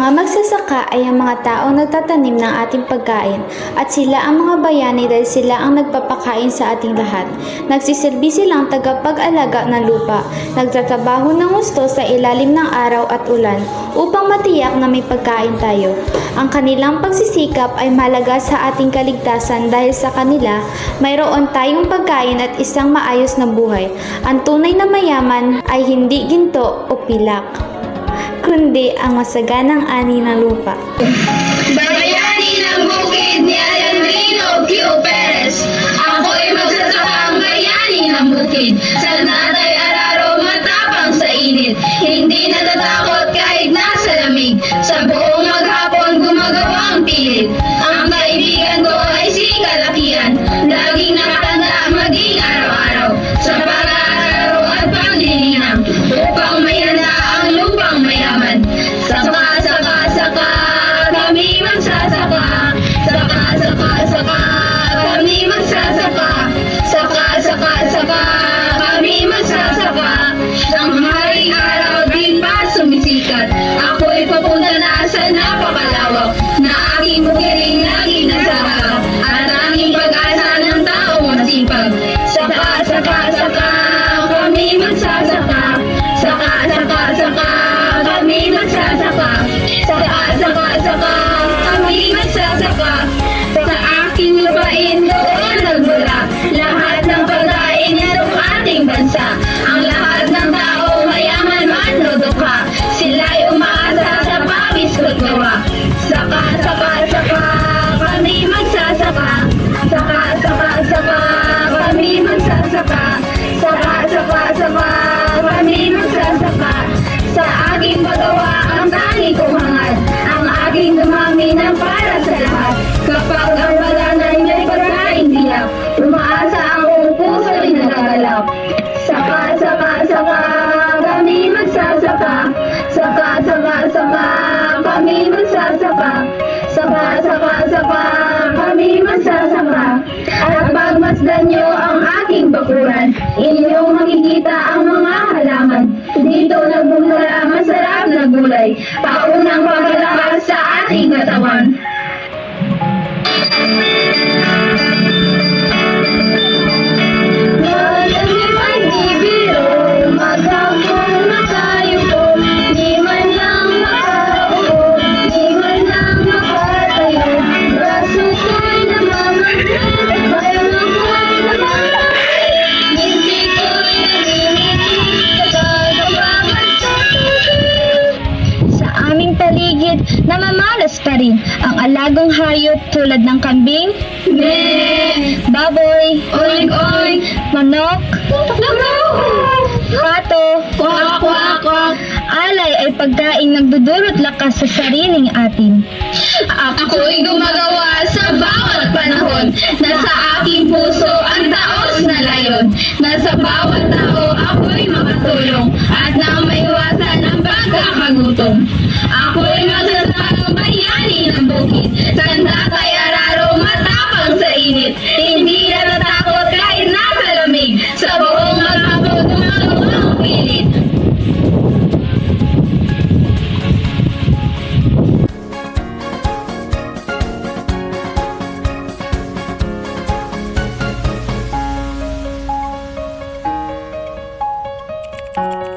mga magsasaka ay ang mga taong nagtatanim ng ating pagkain at sila ang mga bayani dahil sila ang nagpapakain sa ating lahat. Nagsisilbi silang tagapag-alaga ng lupa, nagtatrabaho ng gusto sa ilalim ng araw at ulan upang matiyak na may pagkain tayo. Ang kanilang pagsisikap ay mahalaga sa ating kaligtasan dahil sa kanila mayroon tayong pagkain at isang maayos na buhay. Ang tunay na mayaman ay hindi ginto o pilak, kundi ang masaganang ani ng lupa. Bayani ng bukid ni Alejandro Q. Perez. Ako'y magsasakang bayani ng bukid. Sa natay araro matapang sa init. Hindi natatakot kahit nasa lamig. Sa buong maghapon gumagawang pilit. Ang kaibigan ko ay si Kalakian. Laging nakatanda maging araw-araw. Sa pag-aaraw at paglilinang. Upang mayanda ang lupang mayaman. Saka, kami magsasaka. Saka, kami magsasaka. Saka, kami magsasaka. Ang haring araw din pa sumisikat. Ako'y papunta na sa napakalawak na aking bukiring lagi nasaharap. At aking pag-asa ng taong masipag. Saka, kami magsasaka. Saka, kami magsasaka. Saka, kami magsasaka. Sa aking lupain doon nagmula lahat ng pagkain nitong ating bansa. Ang lahat ng tao mayaman man o dukha, sila'y umaasa sa pawis ko't gawa. Saka, kami magsasaka. Saka, kami magsasaka. Saka, kami magsasaka. Sa aking paggawa ang tanging kong hangad, ang aking dumami ng para sa lahat. Kapag ang balanay may pagkain diyak, umaasa ang buong puso'y nagagalaw. Saka, kami magsasaka. Saka, kami magsasaka. Saka, kami magsasaka. At pagmasdan nyo ang aking bakuran, inyong makikita ang mga halaman. Dito nagbumula masarap na gulay, paunang paglalakas sa ating katawan. Magaling ay di biro, maghapon na tayo po, di man lang makaupo, di man lang makatayo. Braso ko'y namamagay, bayan ako'y namatay, ngiti ko'y nanginginig, kapag sa aming paligid, namamalas pa rin ang alagong hayop tulad ng kambing, baboy, oink, manok, pato, alay ay pagkaing nagdudulot lakas sa sariling atin. Ako'y gumagawa sa bawat panahon. Nasa aking puso ang taos na layon. Nasa bawat tao ako'y makatulong at nang maiwasan ang pagkakagutom. Ako'y magsasakang bayani ng bukid. Tanda kay araro matapang sa init. Hindi natatakot kahit nasa lamig. Sa buong maghapon gumagawang pilit. Thank you.